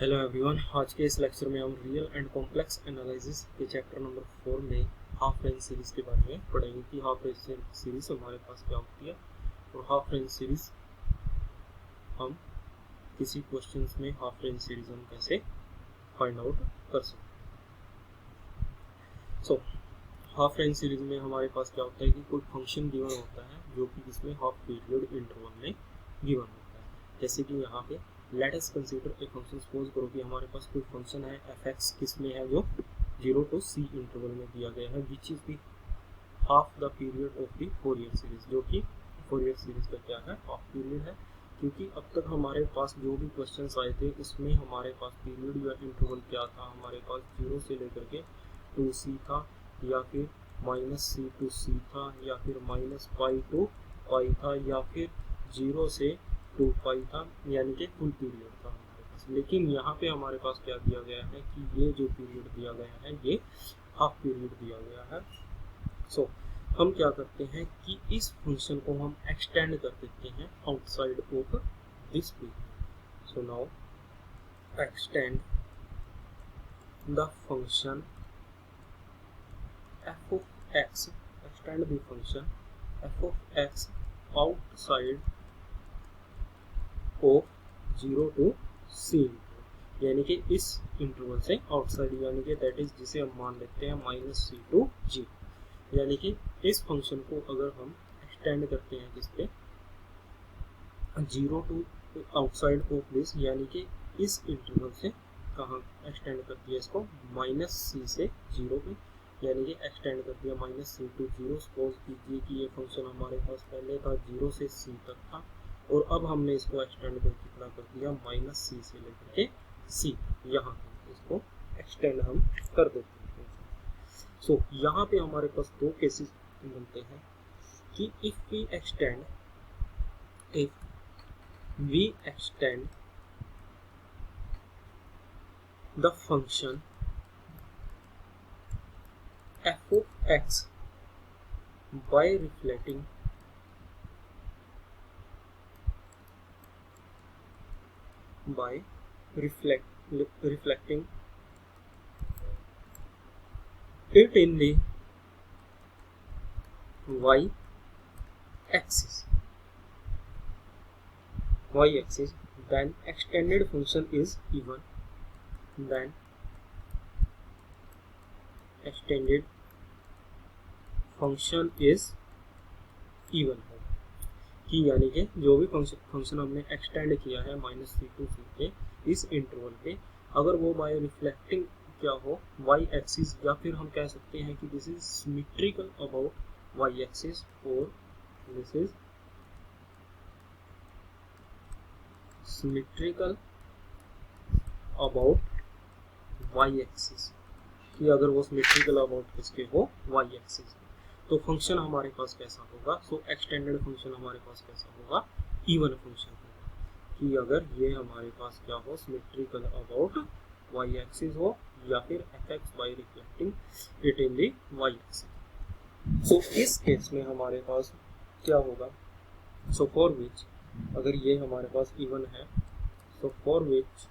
Hello everyone, आज के इस लेक्चर में हम रियल एंड कॉम्प्लेक्स एनालिसिस के चैप्टर नंबर 4 में हाफ रेंज सीरीज के बारे में पढ़ेंगे कि हाफ रेंज सीरीज हमारे पास क्या होती है और हाफ रेंज सीरीज हम किसी क्वेश्चंस में हाफ रेंज सीरीज हम कैसे फाइंड आउट कर सकते हैं। सो हाफ रेंज सीरीज में हमारे पास क्या होता है कि कोई फंक्शन गिवन होता है जो कि इसमें हाफ पीरियड इंटरवल में गिवन होता है। जैसे कि यहाँ पे let us consider a function, suppose करो कि हमारे पास कोई फंक्शन है एफ एक्स, किसमें है जो 0 to c इंटरवल में दिया गया है, which is the half the period of the Fourier series, जो कि फोरियर सीरीज का क्या है, हाफ पीरियड है। क्योंकि अब तक हमारे पास जो भी क्वेश्चंस आए थे उसमें हमारे पास पीरियड या इंटरवल क्या था, हमारे पास 0 से लेकर के 2c था, या फिर -c to c था, या फिर -π to π था, या फिर 0 से 2π था, यानी कि फुल पीरियड था हमारे पास। लेकिन यहाँ पे हमारे पास क्या दिया गया है कि ये जो पीरियड दिया गया है ये हाफ पीरियड दिया गया है। सो हम क्या करते हैं कि इस फंक्शन को हम एक्सटेंड कर देते हैं outside of this period. So now extend the function f of x, extend the function f of x outside of 0 to c, यानी कि इस इंटरवल से आउटसाइड, यानी कि दैट इज जिसे हम मान लेते हैं -c to g। यानी कि इस फंक्शन को अगर हम एक्सटेंड करते हैं किस पे, 0 टू आउटसाइड ऑफ दिस, यानी कि इस इंटरवल से कहाँ एक्सटेंड कर दिया इसको, -c से 0 पे, यानी कि एक्सटेंड कर दिया -c to 0। सपोज कीजिए कि ये फंक्शन हमारे पास पहले था 0 से c तक था और अब हमने इसको एक्सटेंड कर कितना कर दिया, -c से लेकर के c, यहाँ इसको एक्सटेंड हम कर देते हैं। सो यहाँ पे हमारे पास दो केसेस बनते हैं कि if we extend the function f of x by reflecting it in the y axis, then extended function is even, then extended function is even है कि यानी कि जो भी फंक्शन हमने एक्सटेंड किया है -c to c पे इस इंटरवल पे, अगर वो बाय रिफ्लेक्टिंग क्या हो y एक्सिस, या फिर हम कह सकते हैं कि this is symmetrical about y axis, और this is symmetrical about y axis, कि अगर वो सिमेट्रिकल अबाउट किसके हो, y एक्सिस, तो फंक्शन हमारे पास कैसा होगा। सो एक्सटेंडेड फंक्शन हमारे पास कैसा होगा, इवन फंक्शन होगा, कि अगर ये हमारे पास क्या हो, सिमेट्रिकल अबाउट y एक्सिस हो, या फिर fx by reflecting it in the y axis. So इस केस में हमारे पास क्या होगा, सो फॉर विच अगर ये हमारे पास इवन है, so for which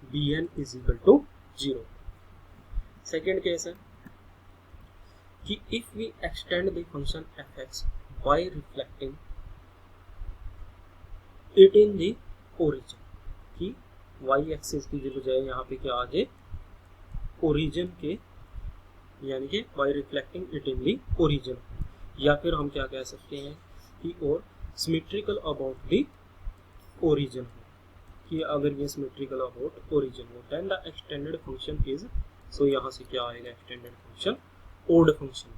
bn is equal to 0। Second case है कि if we extend the function fx by reflecting it in the origin, कि y एक्सिस की बजाय यहाँ पे क्या आ जाए, ओरिजिन के, यानी कि by reflecting it in the origin, या फिर हम क्या कह सकते हैं कि और सिमेट्रिकल अबाउट द ओरिजिन हो, कि अगर ये सिमेट्रिकल अबाउट ओरिजिन हो, then the extended function is, so यहाँ से क्या आएगा, extended function odd function.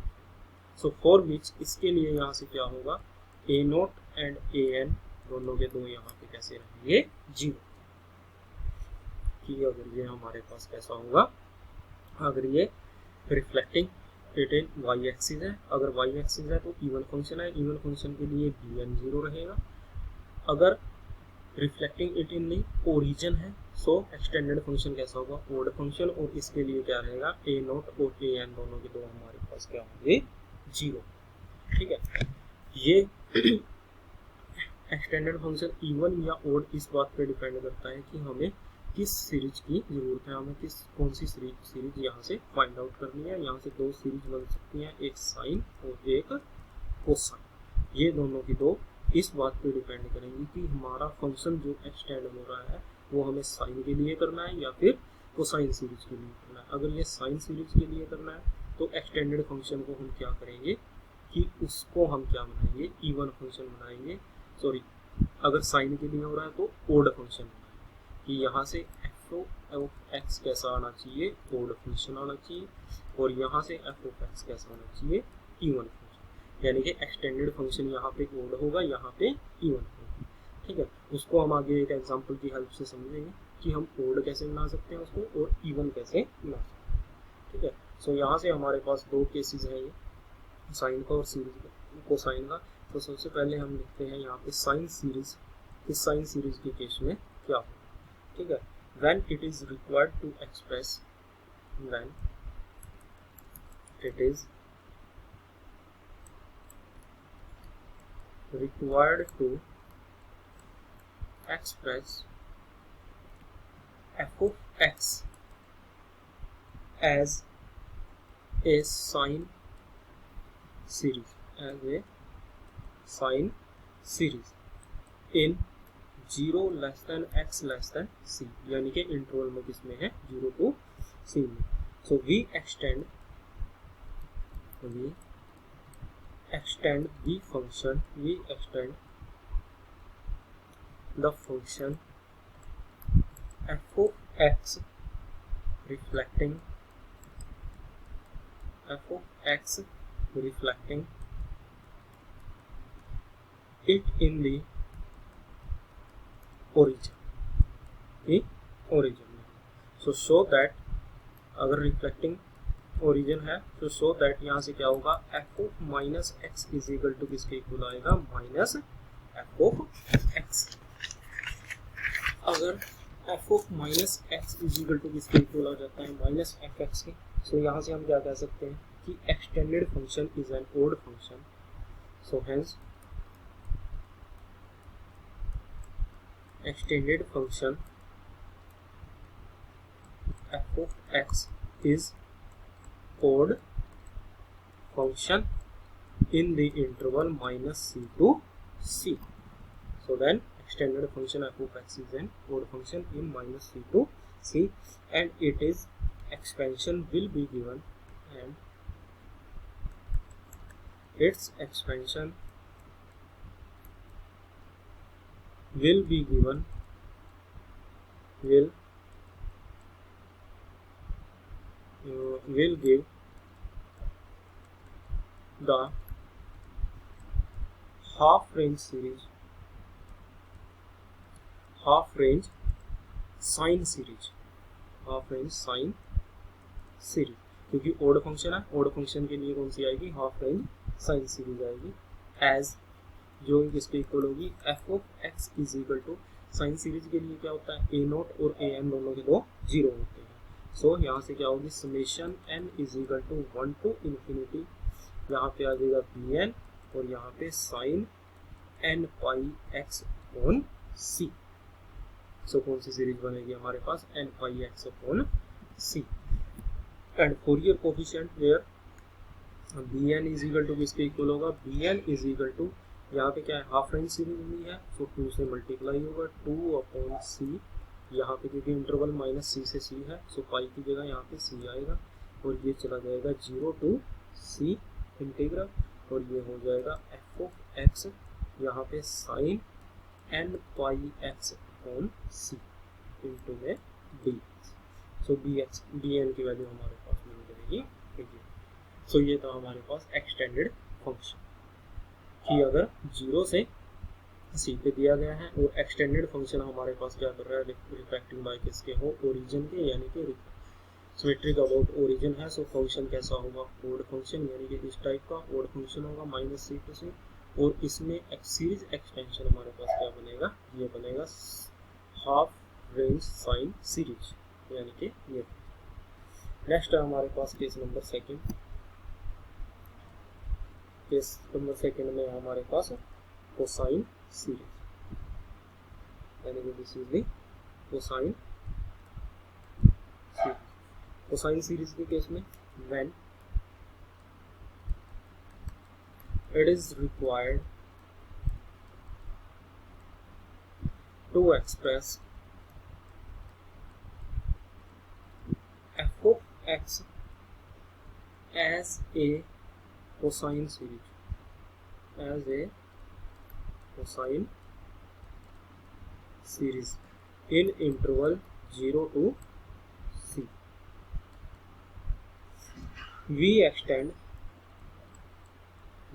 So for which इसके लिए यहाँ से क्या होगा, a0 एंड an दोनों के दो यहाँ पे कैसे रहेंगे, 0, कि अगर ये हमारे पास कैसा होगा, अगर ये reflecting it in y axis है, अगर y एक्सिस है तो इवन फंक्शन है, इवन फंक्शन के लिए bn 0 रहेगा। अगर reflecting it in the origin है, सो एक्सटेंडेड फंक्शन कैसा होगा, ओड फंक्शन, और इसके लिए क्या रहेगा, a0 और an दोनों के दो हमारे पास क्या होंगे, 0। ठीक है, ये एक्सटेंडेड फंक्शन इवन या ओड इस बात पे डिपेंड करता है कि हमें किस सीरीज की जरूरत है, हमें कौन सी सीरीज यहाँ से फाइंड आउट करनी है। यहाँ से दो सीरीज बन सकती हैं, एक साइन और एक कोसाइन। ये दोनों की दो इस बात पे डिपेंड करेंगी कि हमारा फंक्शन जो एक्सटेंड हो रहा है वो हमें साइन के लिए करना है या फिर कोसाइन सीरीज के लिए करना है। अगर ये साइन सीरीज के लिए करना है तो एक्सटेंडेड फंक्शन को हम क्या करेंगे कि उसको हम क्या बनाएंगे, इवन फंक्शन बनाएंगे। सॉरी, अगर साइन के लिए हो रहा है तो ओड फंक्शन बनाएंगे कि यहाँ से एफ ऑफ एक्स कैसा आना चाहिए, ओड फंक्शन आना चाहिए, और यहाँ से एफ ऑफ एक्स कैसा आना चाहिए, इवन फंक्शन। यानी कि एक्सटेंडेड फंक्शन यहाँ पे ओड होगा, यहाँ पे इवन होगा। ठीक है, उसको हम आगे एक एग्जांपल की हेल्प से समझेंगे कि हम ओड कैसे बना सकते हैं उसको और इवन कैसे बना सकते हैं। ठीक है, सो यहाँ से हमारे पास दो केसेस हैं, ये साइन का और सीरीज को साइन का। तो सबसे पहले हम लिखते हैं यहाँ पे साइन सीरीज। इस साइन सीरीज के केस में क्या होगा। ठीक है, when it is required to express, when it is required to express f of x as a sine series, as a sine series in 0 less than x less than c, यानी कि interval में किसमें है 0 to c में। So we extend the function, we extend the function f of x reflecting it in the origin, so show that अगर reflecting origin है तो so that यहाँ से क्या होगा, f of minus x is equal to किसके इक्वल आएगा, माइनस एफ ऑफ एक्स। अगर f of minus x is equal to किसके इक्वल आ जाता है, माइनस एफ एक्स के, सो यहाँ से हम क्या कह सकते हैं कि extended function is an odd function. So hence extended function f of x is odd function in the interval minus c to c. So then extended function f of x is an odd function in minus c to c, and it is expansion will be given, and its expansion will be given, will give the half range sine सीरीज, क्योंकि odd function है, odd function के लिए कौन सी आएगी, half range sine series आएगी, as जो किसके इक्वल होगी, f of x is equal to, sine series के लिए क्या होता है, ए नोट और ए एन दोनों के दो जीरो होते हैं। सो यहाँ से क्या होगी, summation n is equal to 1 to infinity, यहाँ पे आ जाएगा बी एन और यहाँ पे sine n pi x upon c. So कौन सी सीरीज बनेगी हमारे पास, n pi x upon c. And Fourier coefficient where b n is equal to किसके इक्वल होगा, b n is equal to, यहाँ पे क्या है, हाफ रेंज सीरीज हुई है, सो 2 से मल्टीप्लाई होगा 2 अपॉन सी, यहाँ पे क्योंकि इंटरवल माइनस सी से सी है, सो पाई की जगह यहाँ पे सी आएगा, और ये चला जाएगा 0 to c इंटीग्रल, और ये हो जाएगा एफ ऑफ एक्स, यहाँ पे sine n pi x upon सी इंटू में डी। सो बी एन की वैल्यू हमारे पास मिल जाएगी। सो ये था हमारे पास एक्सटेंडेड फंक्शन कि अगर 0 से सी पे दिया गया है और एक्सटेंडेड फंक्शन हमारे पास क्या कर रहा है, रिफ्रैक्टिंग बाय किसके हो, ओरिजिन के, यानी कि सिमेट्रिक अबाउट ओरिजिन है। सो फंक्शन कैसा होगा, ओड फंक्शन, यानी कि इस टाइप का ओड फंक्शन होगा माइनस सी टू सी, और इसमें सीरीज एक्सटेंशन हमारे पास क्या बनेगा, ये बनेगा हाफ रेंज साइन सीरीज, यानी कि ये। नेक्स्ट है हमारे पास case number second. Case number second में हमारे पास कोसाइन सीरीज। यानी कि this is the cosine series. Cosine series के केस में when it is required to express f of x as a cosine series, as a cosine series in interval 0 to c, we extend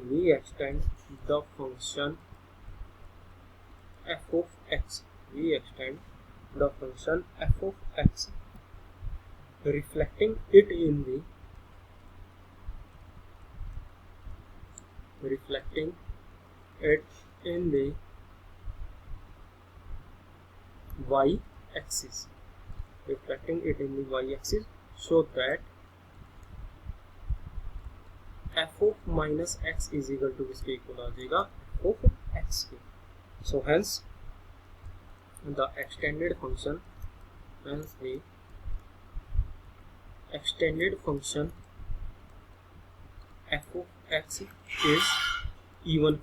the function f of x, reflecting it in the y axis, so that f of minus x is equal to किसके इक्वल आ जाएगा, f of x के। So hence the extended function f of x is even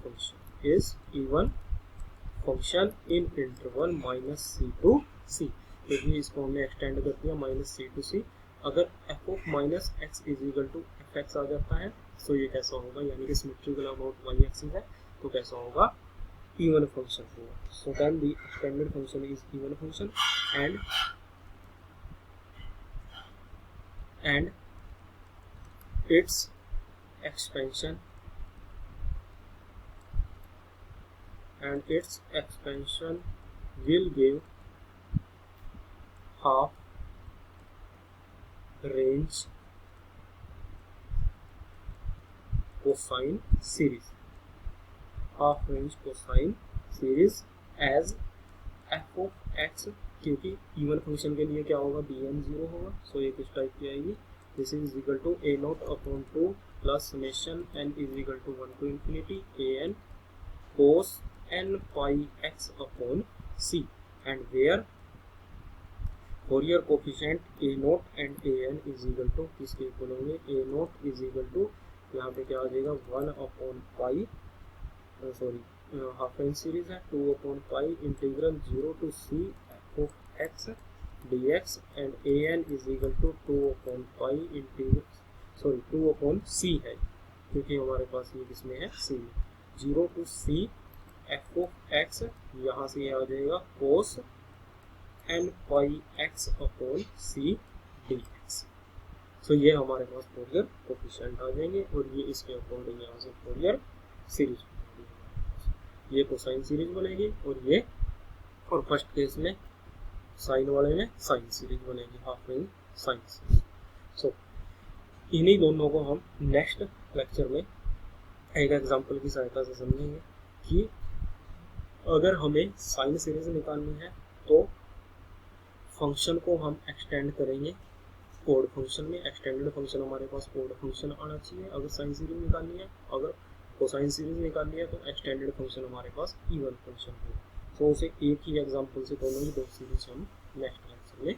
function in interval minus c to c, क्योंकि इसको हमने extend कर दिया minus c to c। अगर f of minus x is equal to f x आ जाता है तो ये कैसा होगा, यानी कि सिमेट्रिकल अबाउट वाई एक्सिस है, तो कैसा होगा, इवन फंक्शन होगा। So then the extended function is even function and its expansion will give half range cosine series as f of x, क्योंकि इवन फंक्शन के लिए क्या होगा, bn 0 होगा। सो ये किस टाइप की आएगी, this is equal to a not upon 2 plus summation n is equal to 1 to infinity an cos n pi x upon c, and where Fourier coefficient a not and an is equal to किसके इक्वल होंगे, a not is equal to यहाँ पे क्या आ जाएगा 1 upon pi, half range series है 2 upon pi integral 0 to c of x dx and an is equal to 2 upon pi integral 2 upon c है, क्योंकि हमारे पास ये किसमें है, c में। 0 to c f of x, यहाँ से ये आ जाएगा cos n pi x upon c dx। सो ये हमारे पास फोरियर कोफिशिएंट आ जाएंगे और ये इसके अकॉर्डिंग यहाँ से फोरियर सीरीज बनेगी, ये कोसाइन सीरीज बनेगी और फर्स्ट केस में साइन वाले में साइन सीरीज बनेगी, हाफ रेंज साइन सीरीज। सो इन्हीं दोनों को हम नेक्स्ट लेक्चर में एक एग्जांपल की सहायता से समझेंगे कि अगर हमें साइन सीरीज निकालनी है तो फंक्शन को हम एक्सटेंड करेंगे कोड फंक्शन में। एक्सटेंडेड फंक्शन हमारे पास कोड फंक्शन आना चाहिए अगर साइन सीरीज निकालनी है, अगर कोसाइन सीरीज निकालनी है तो एक्सटेंडेड फंक्शन हमारे पास इवन फंक्शन होगा। तो उसे एक ही एग्जांपल से दोनों ही दो सीरीज हम नेक्स्ट लेक्चर में